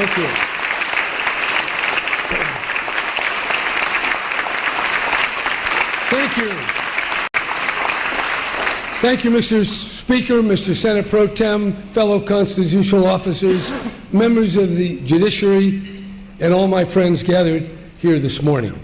Thank you. Thank you. Thank you, Mr. Speaker, Mr. Senate Pro Tem, fellow constitutional officers, members of the judiciary, and all my friends gathered here this morning.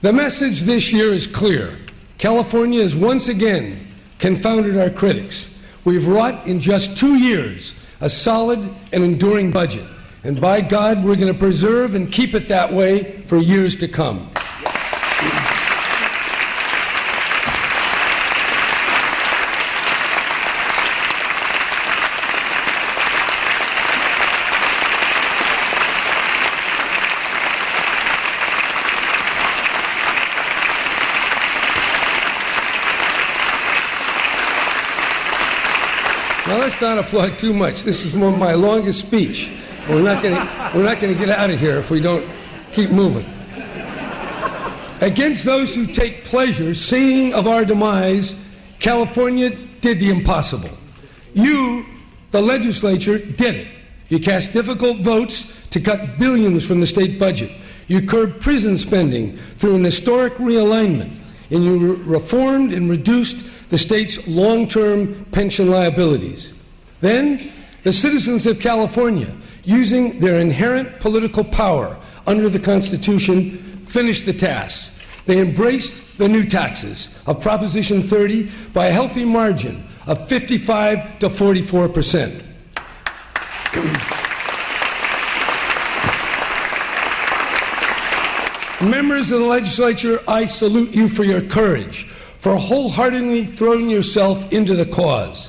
The message this year is clear. California has once again confounded our critics. We've wrought in just 2 years a solid and enduring budget. And by God, we're going to preserve and keep it that way for years to come. Now let's not applaud too much. This is my longest speech. We're not going to get out of here if we don't keep moving. Against those who take pleasure seeing of our demise, California did the impossible. You, the legislature, did it. You cast difficult votes to cut billions from the state budget. You curbed prison spending through an historic realignment, and you reformed and reduced the state's long-term pension liabilities. Then, the citizens of California, using their inherent political power under the Constitution, finished the task. They embraced the new taxes of Proposition 30 by a healthy margin of 55 to 44%. Members of the legislature, I salute you for your courage, for wholeheartedly throwing yourself into the cause.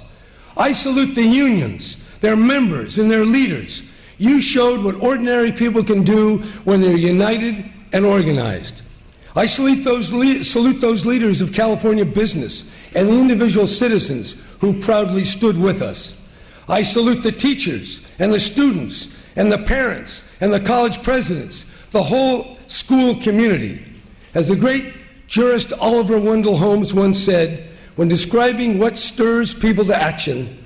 I salute the unions, their members, and their leaders. You showed what ordinary people can do when they're united and organized. I salute those leaders of California business and the individual citizens who proudly stood with us. I salute the teachers and the students and the parents and the college presidents, the whole school community. As the great jurist Oliver Wendell Holmes once said, when describing what stirs people to action,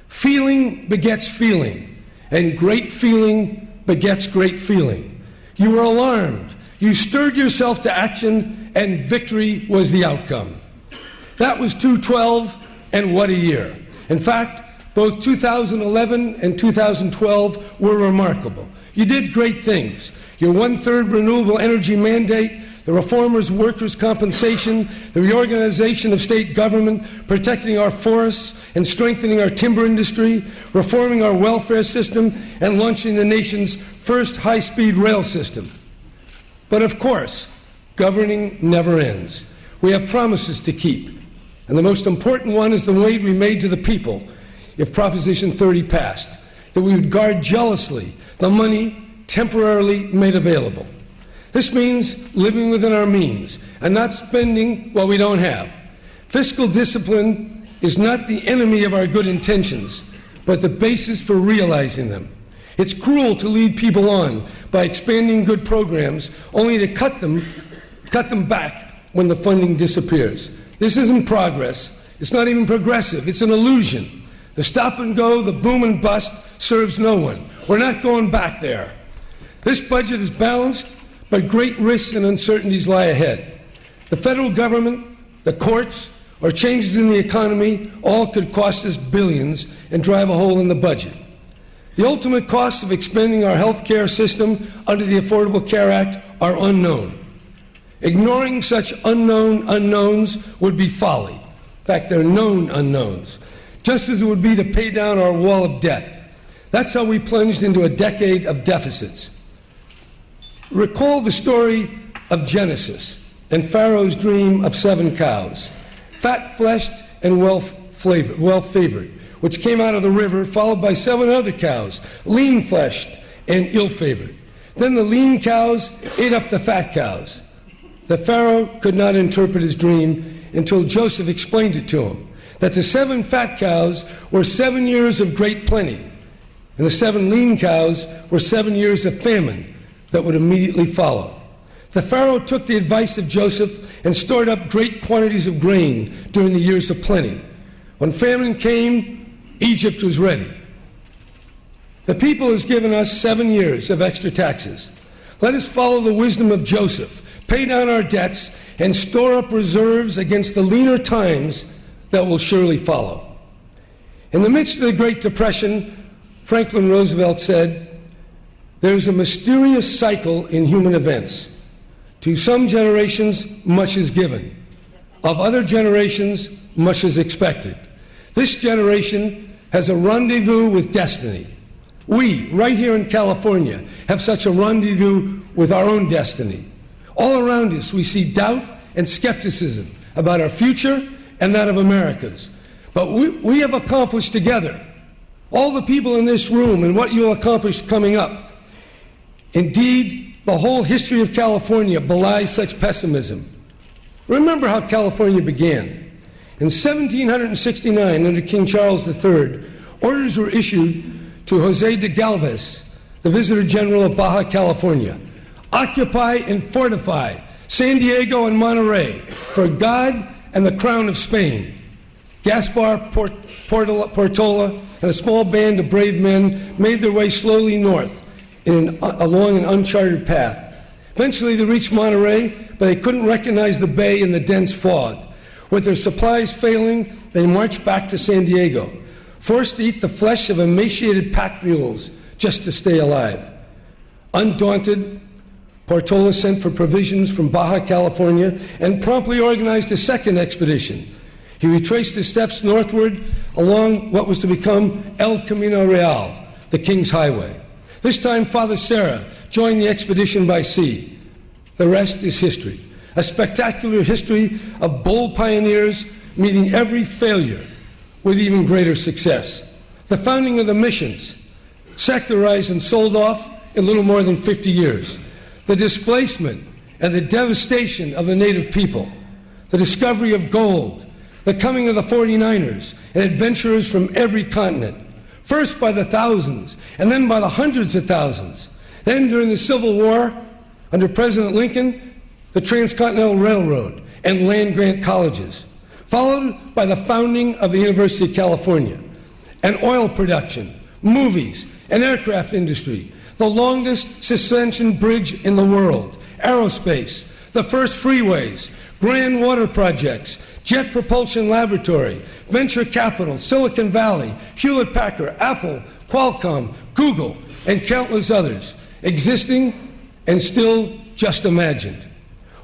feeling begets feeling, and great feeling begets great feeling. You were alarmed. You stirred yourself to action, and victory was the outcome. That was 2/12, and what a year. In fact, both 2011 and 2012 were remarkable. You did great things. Your one-third renewable energy mandate, the reformers of workers' compensation, the reorganization of state government, protecting our forests and strengthening our timber industry, reforming our welfare system, and launching the nation's first high-speed rail system. But of course, governing never ends. We have promises to keep, and the most important one is the word we made to the people if Proposition 30 passed, that we would guard jealously the money temporarily made available. This means living within our means and not spending what we don't have. Fiscal discipline is not the enemy of our good intentions, but the basis for realizing them. It's cruel to lead people on by expanding good programs only to cut them back when the funding disappears. This isn't progress. It's not even progressive. It's an illusion. The stop and go, the boom and bust serves no one. We're not going back there. This budget is balanced, but great risks and uncertainties lie ahead. The federal government, the courts, or changes in the economy all could cost us billions and drive a hole in the budget. The ultimate costs of expanding our health care system under the Affordable Care Act are unknown. Ignoring such unknown unknowns would be folly. In fact, they're known unknowns, just as it would be to pay down our wall of debt. That's how we plunged into a decade of deficits. Recall the story of Genesis and Pharaoh's dream of 7 cows, fat-fleshed and well-favored, which came out of the river, followed by 7 other cows, lean-fleshed and ill-favored. Then the lean cows ate up the fat cows. The Pharaoh could not interpret his dream until Joseph explained it to him, that the 7 fat cows were 7 years of great plenty, and the 7 lean cows were 7 years of famine that would immediately follow. The Pharaoh took the advice of Joseph and stored up great quantities of grain during the years of plenty. When famine came, Egypt was ready. The people has given us 7 years of extra taxes. Let us follow the wisdom of Joseph, pay down our debts, and store up reserves against the leaner times that will surely follow. In the midst of the Great Depression, Franklin Roosevelt said, "There's a mysterious cycle in human events. To some generations, much is given. Of other generations, much is expected. This generation has a rendezvous with destiny. We, right here in California, have such a rendezvous with our own destiny. All around us, we see doubt and skepticism about our future and that of America's. But we have accomplished together, all the people in this room, and what you'll accomplish coming up. Indeed, the whole history of California belies such pessimism. Remember how California began. In 1769, under King Charles III, orders were issued to Jose de Galvez, the Visitor General of Baja California. Occupy and fortify San Diego and Monterey for God and the Crown of Spain. Gaspar Portola and a small band of brave men made their way slowly north along an uncharted path. Eventually they reached Monterey, but they couldn't recognize the bay in the dense fog. With their supplies failing, they marched back to San Diego, forced to eat the flesh of emaciated pack mules just to stay alive. Undaunted, Portola sent for provisions from Baja California and promptly organized a second expedition. He retraced his steps northward along what was to become El Camino Real, the King's Highway. This time, Father Serra joined the expedition by sea. The rest is history, a spectacular history of bold pioneers meeting every failure with even greater success. The founding of the missions, secularized and sold off in little more than 50 years. The displacement and the devastation of the native people. The discovery of gold. The coming of the 49ers and adventurers from every continent. First by the thousands, and then by the hundreds of thousands. Then during the Civil War, under President Lincoln, the Transcontinental Railroad and land-grant colleges, followed by the founding of the University of California, and oil production, movies, and aircraft industry, the longest suspension bridge in the world, aerospace, the first freeways, grand water projects, jet propulsion laboratory, venture capital, Silicon Valley, Hewlett-Packard, Apple, Qualcomm, Google, and countless others, existing and still just imagined.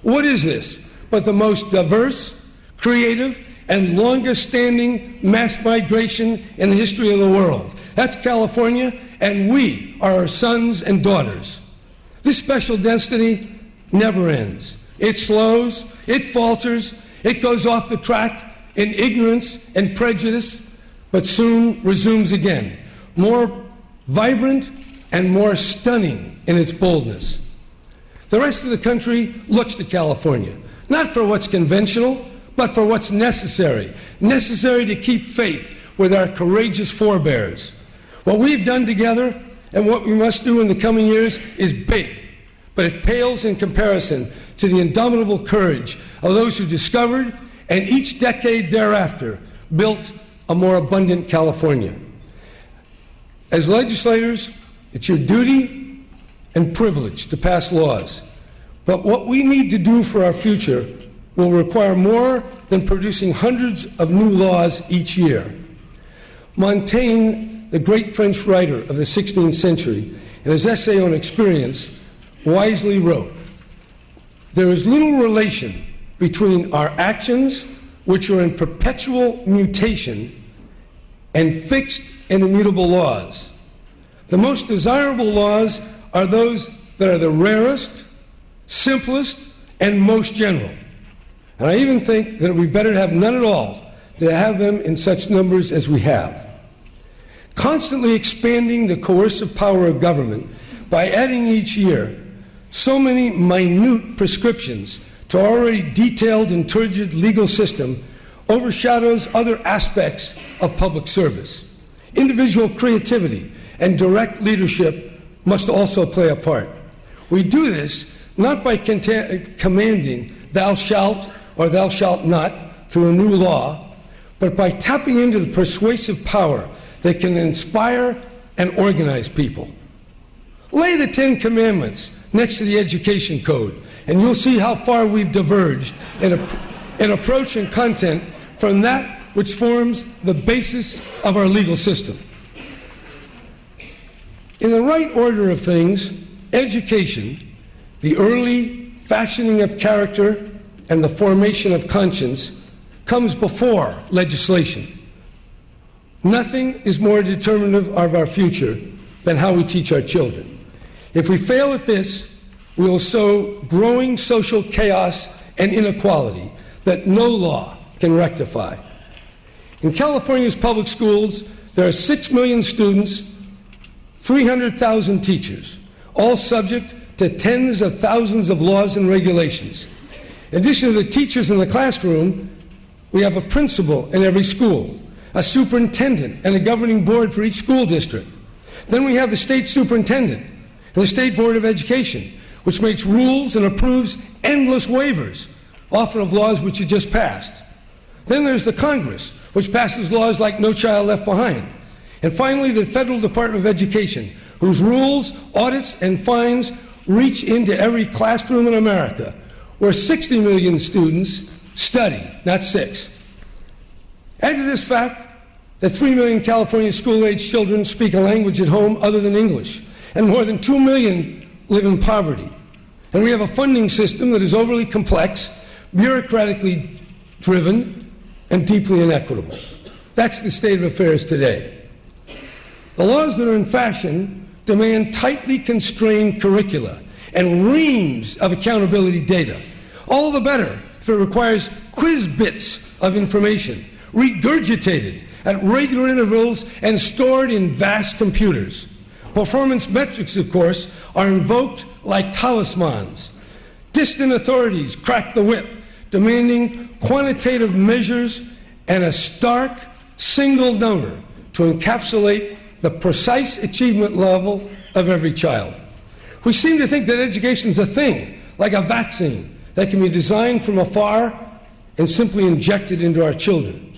What is this but the most diverse, creative, and longest-standing mass migration in the history of the world? That's California, and we are our sons and daughters. This special destiny never ends. It slows, it falters, it goes off the track in ignorance and prejudice, but soon resumes again, more vibrant and more stunning in its boldness. The rest of the country looks to California, not for what's conventional, but for what's necessary to keep faith with our courageous forebears. What we've done together and what we must do in the coming years is big, but it pales in comparison to the indomitable courage of those who discovered and each decade thereafter built a more abundant California. As legislators, it's your duty and privilege to pass laws, but what we need to do for our future will require more than producing hundreds of new laws each year. Montaigne, the great French writer of the 16th century, in his essay on experience, wisely wrote, "There is little relation between our actions, which are in perpetual mutation, and fixed and immutable laws. The most desirable laws are those that are the rarest, simplest, and most general. And I even think that it would be better to have none at all than to have them in such numbers as we have. Constantly expanding the coercive power of government by adding each year so many minute prescriptions to our already detailed and turgid legal system overshadows other aspects of public service. Individual creativity and direct leadership must also play a part. We do this not by commanding thou shalt or thou shalt not through a new law, but by tapping into the persuasive power that can inspire and organize people. Lay the 10 Commandments next to the Education Code, and you'll see how far we've diverged in approach and content from that which forms the basis of our legal system. In the right order of things, education, the early fashioning of character and the formation of conscience, comes before legislation. Nothing is more determinative of our future than how we teach our children. If we fail at this, we will sow growing social chaos and inequality that no law can rectify. In California's public schools, there are 6 million students, 300,000 teachers, all subject to tens of thousands of laws and regulations. In addition to the teachers in the classroom, we have a principal in every school, a superintendent, and a governing board for each school district. Then we have the state superintendent and the State Board of Education, which makes rules and approves endless waivers, often of laws which you just passed. Then there's the Congress, which passes laws like No Child Left Behind. And finally, the Federal Department of Education, whose rules, audits, and fines reach into every classroom in America, where 60 million students study, not 6. Add to this fact that 3 million California school-age children speak a language at home other than English, and more than 2 million live in poverty. And we have a funding system that is overly complex, bureaucratically driven, and deeply inequitable. That's the state of affairs today. The laws that are in fashion demand tightly constrained curricula and reams of accountability data. All the better if it requires quiz bits of information, regurgitated at regular intervals and stored in vast computers. Performance metrics, of course, are invoked like talismans. Distant authorities crack the whip, demanding quantitative measures and a stark single number to encapsulate the precise achievement level of every child. We seem to think that education is a thing, like a vaccine, that can be designed from afar and simply injected into our children.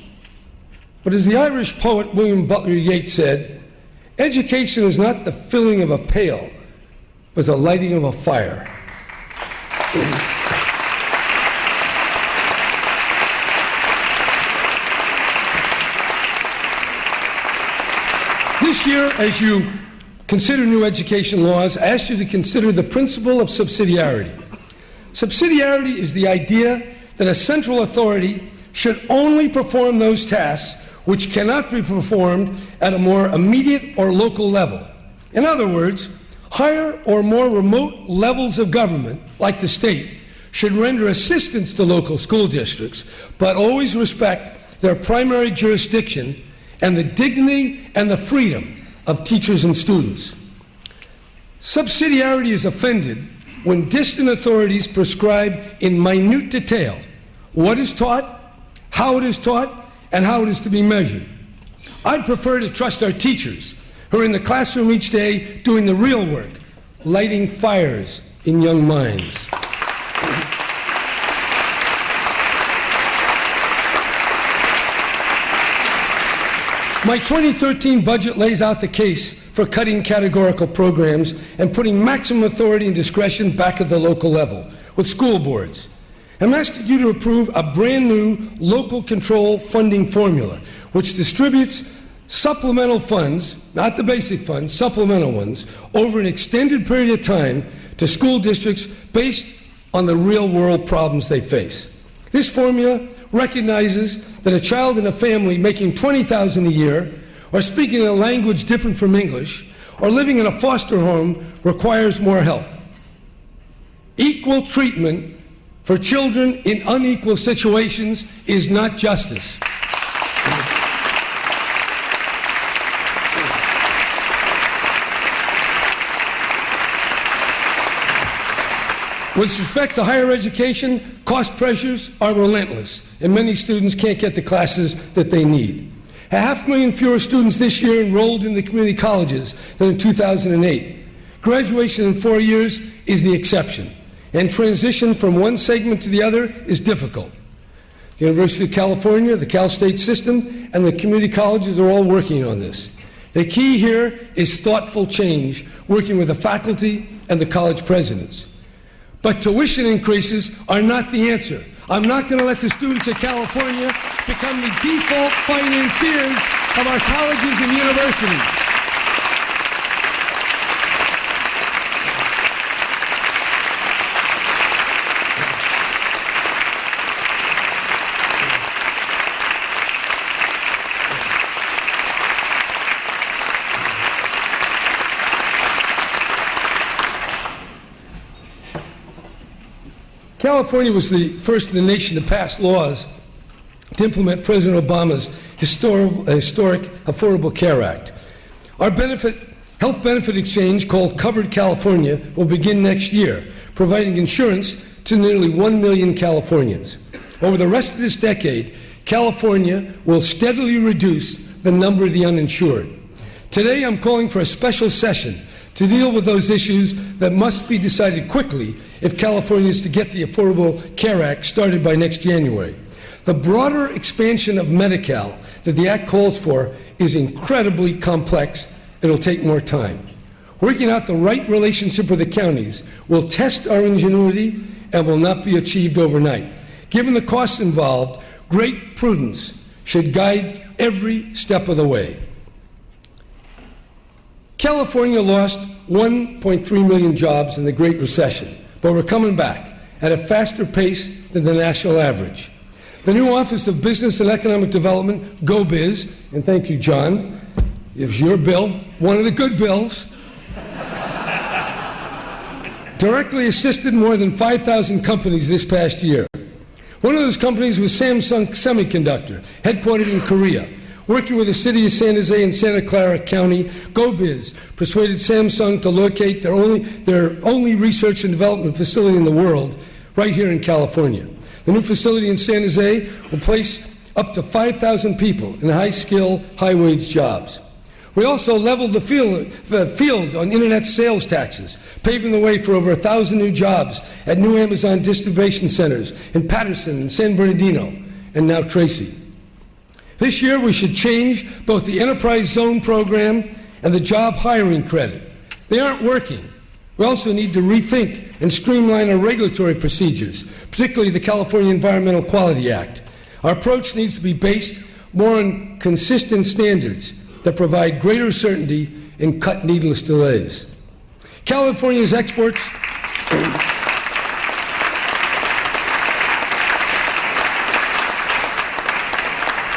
But as the Irish poet William Butler Yeats said, education is not the filling of a pail, but the lighting of a fire. This year, as you consider new education laws, I ask you to consider the principle of subsidiarity. Subsidiarity is the idea that a central authority should only perform those tasks which cannot be performed at a more immediate or local level. In other words, higher or more remote levels of government, like the state, should render assistance to local school districts, but always respect their primary jurisdiction and the dignity and the freedom of teachers and students. Subsidiarity is offended when distant authorities prescribe in minute detail what is taught, how it is taught, and how it is to be measured. I'd prefer to trust our teachers, who are in the classroom each day doing the real work, lighting fires in young minds. My 2013 budget lays out the case for cutting categorical programs and putting maximum authority and discretion back at the local level with school boards. I'm asking you to approve a brand new local control funding formula which distributes supplemental funds, not the basic funds, supplemental ones, over an extended period of time to school districts based on the real world problems they face. This formula recognizes that a child in a family making $20,000 a year, or speaking a language different from English, or living in a foster home requires more help. Equal treatment for children in unequal situations is not justice. With respect to higher education, cost pressures are relentless, and many students can't get the classes that they need. 500,000 fewer students this year enrolled in the community colleges than in 2008. Graduation in 4 years is the exception, and transition from one segment to the other is difficult. The University of California, the Cal State system, and the community colleges are all working on this. The key here is thoughtful change, working with the faculty and the college presidents. But tuition increases are not the answer. I'm not going to let the students of California become the default financiers of our colleges and universities. California was the first in the nation to pass laws to implement President Obama's historic Affordable Care Act. Our health benefit exchange, called Covered California, will begin next year, providing insurance to nearly 1 million Californians. Over the rest of this decade, California will steadily reduce the number of the uninsured. Today, I'm calling for a special session to deal with those issues that must be decided quickly if California is to get the Affordable Care Act started by next January. The broader expansion of Medi-Cal that the Act calls for is incredibly complex and will take more time. Working out the right relationship with the counties will test our ingenuity and will not be achieved overnight. Given the costs involved, great prudence should guide every step of the way. California lost 1.3 million jobs in the Great Recession, but we're coming back at a faster pace than the national average. The new Office of Business and Economic Development, GoBiz, and thank you, John, it's your bill, one of the good bills, directly assisted more than 5,000 companies this past year. One of those companies was Samsung Semiconductor, headquartered in Korea. Working with the city of San Jose and Santa Clara County, GoBiz persuaded Samsung to locate their only research and development facility in the world right here in California. The new facility in San Jose will place up to 5,000 people in high-skill, high-wage jobs. We also leveled the field on internet sales taxes, paving the way for over 1,000 new jobs at new Amazon distribution centers in Patterson and San Bernardino, and now Tracy. This year, we should change both the Enterprise Zone program and the job hiring credit. They aren't working. We also need to rethink and streamline our regulatory procedures, particularly the California Environmental Quality Act. Our approach needs to be based more on consistent standards that provide greater certainty and cut needless delays. California's exports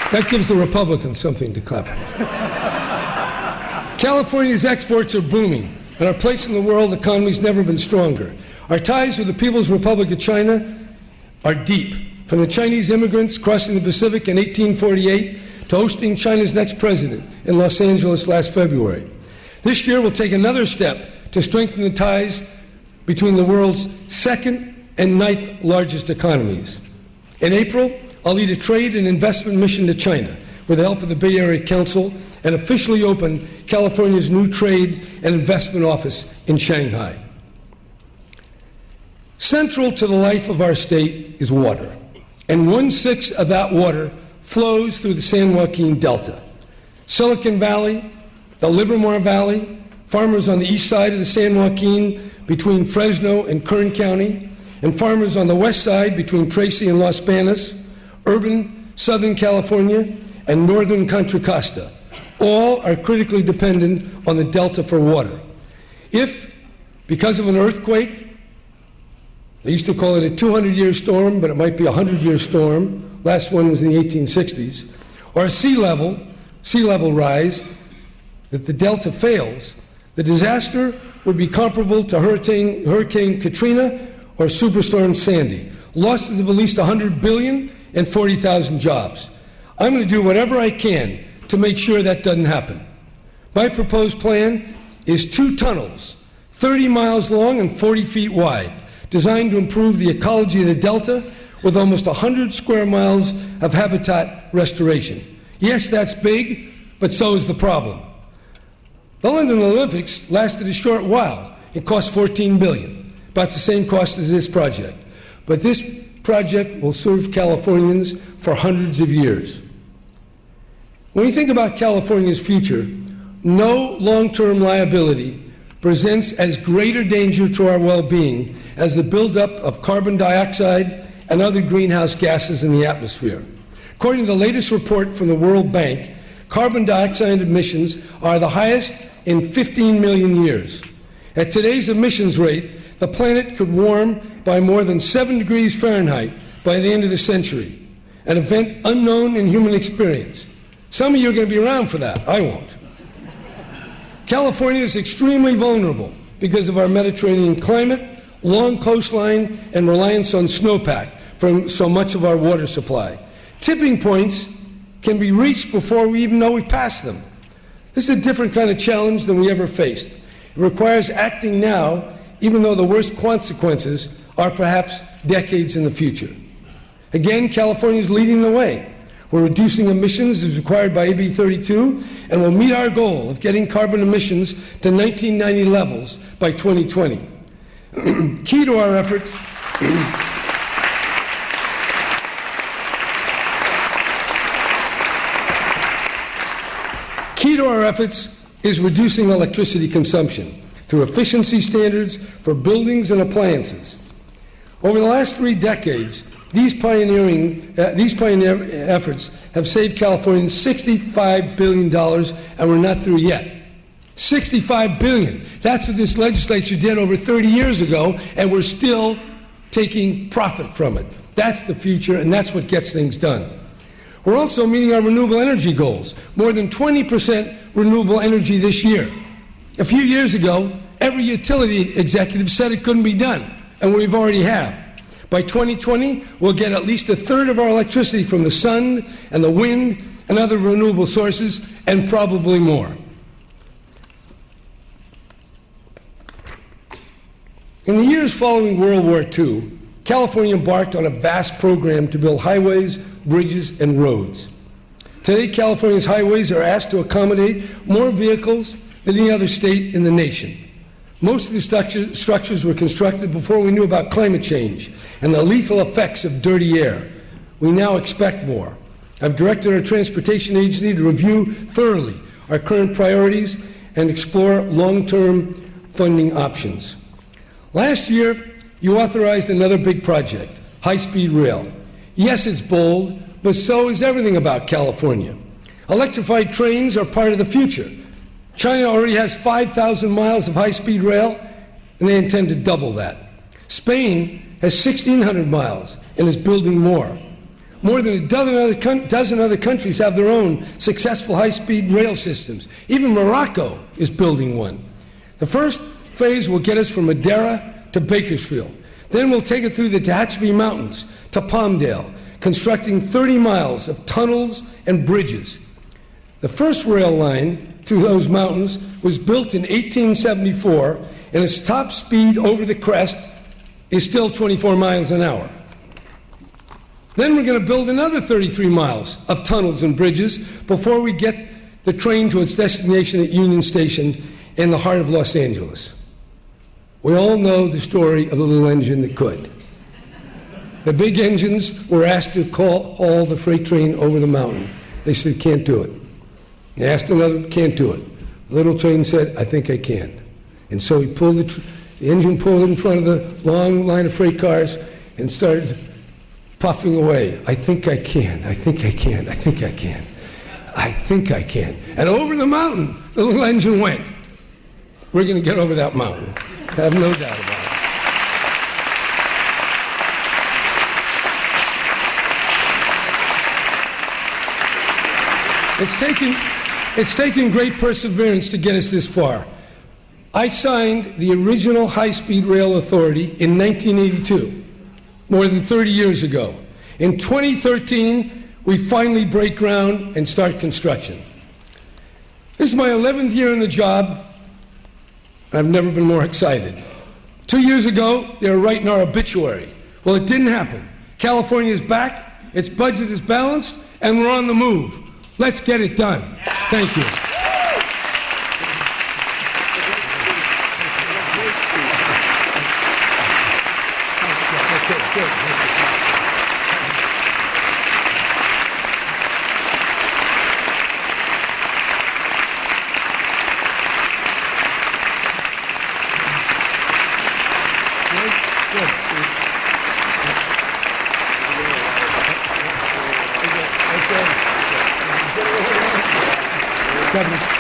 that gives the Republicans something to clap about. California's exports are booming, and our place in the world economy has never been stronger. Our ties with the People's Republic of China are deep, from the Chinese immigrants crossing the Pacific in 1848 to hosting China's next president in Los Angeles last February. This year, we'll take another step to strengthen the ties between the world's second and ninth largest economies. In April, I'll lead a trade and investment mission to China with the help of the Bay Area Council and officially open California's new trade and investment office in Shanghai. Central to the life of our state is water, and 1/6 of that water flows through the San Joaquin Delta. Silicon Valley, the Livermore Valley, farmers on the east side of the San Joaquin between Fresno and Kern County, and farmers on the west side between Tracy and Los Banos, urban Southern California, and northern Contra Costa, all are critically dependent on the Delta for water. If, because of an earthquake, they used to call it a 200-year storm, but it might be a 100-year storm, last one was in the 1860s, or a sea level rise, that the Delta fails, the disaster would be comparable to Hurricane Katrina or Superstorm Sandy. Losses of at least $100 billion and 40,000 jobs. I'm going to do whatever I can to make sure that doesn't happen. My proposed plan is 2 tunnels, 30 miles long and 40 feet wide, designed to improve the ecology of the Delta with almost 100 square miles of habitat restoration. Yes, that's big, but so is the problem. The London Olympics lasted a short while. It cost $14 billion, about the same cost as this project. But this project will serve Californians for hundreds of years. When we think about California's future, no long-term liability presents as greater danger to our well-being as the buildup of carbon dioxide and other greenhouse gases in the atmosphere. According to the latest report from the World Bank, carbon dioxide emissions are the highest in 15 million years. At today's emissions rate, the planet could warm by more than 7 degrees Fahrenheit by the end of the century, an event unknown in human experience. Some of you are going to be around for that. I won't. California is extremely vulnerable because of our Mediterranean climate, long coastline, and reliance on snowpack for so much of our water supply. Tipping points can be reached before we even know we've passed them. This is a different kind of challenge than we ever faced. It requires acting now, even though the worst consequences are perhaps decades in the future. Again, California is leading the way. We're reducing emissions as required by AB 32, and we'll meet our goal of getting carbon emissions to 1990 levels by 2020. Key to our efforts is reducing electricity consumption through efficiency standards for buildings and appliances. Over the last 3 decades, these pioneer efforts have saved Californians $65 billion, and we're not through yet. $65 billion. That's what this legislature did over 30 years ago, and we're still taking profit from it. That's the future, and that's what gets things done. We're also meeting our renewable energy goals, more than 20% renewable energy this year. A few years ago, every utility executive said it couldn't be done, and we've already have. By 2020, we'll get at least 1/3 of our electricity from the sun and the wind and other renewable sources, and probably more. In the years following World War II, California embarked on a vast program to build highways, bridges, and roads. Today, California's highways are asked to accommodate more vehicles than any other state in the nation. Most of the structures were constructed before we knew about climate change and the lethal effects of dirty air. We now expect more. I've directed our transportation agency to review thoroughly our current priorities and explore long-term funding options. Last year, you authorized another big project, high-speed rail. Yes, it's bold, but so is everything about California. Electrified trains are part of the future. China already has 5,000 miles of high-speed rail, and they intend to double that. Spain has 1,600 miles and is building more. More than a dozen other countries have their own successful high-speed rail systems. Even Morocco is building one. The first phase will get us from Madeira to Bakersfield. Then we'll take it through the Tehachapi Mountains to Palmdale, constructing 30 miles of tunnels and bridges. The first rail line through those mountains was built in 1874, and its top speed over the crest is still 24 miles an hour. Then we're going to build another 33 miles of tunnels and bridges before we get the train to its destination at Union Station in the heart of Los Angeles. We all know the story of the little engine that could. The big engines were asked to haul the freight train over the mountain. They said, can't do it. They asked another, can't do it. The little train said, I think I can. And so he pulled the engine pulled in front of the long line of freight cars and started puffing away. I think I can, I think I can, I think I can. I think I can. And over the mountain, the little engine went. We're going to get over that mountain. I have no doubt about it. It's taken great perseverance to get us this far. I signed the original high-speed rail authority in 1982, more than 30 years ago. In 2013, we finally break ground and start construction. This is my 11th year in the job. I've never been more excited. 2 years ago, they were writing our obituary. Well, it didn't happen. California is back, its budget is balanced, and we're on the move. Let's get it done. Thank you. Governor.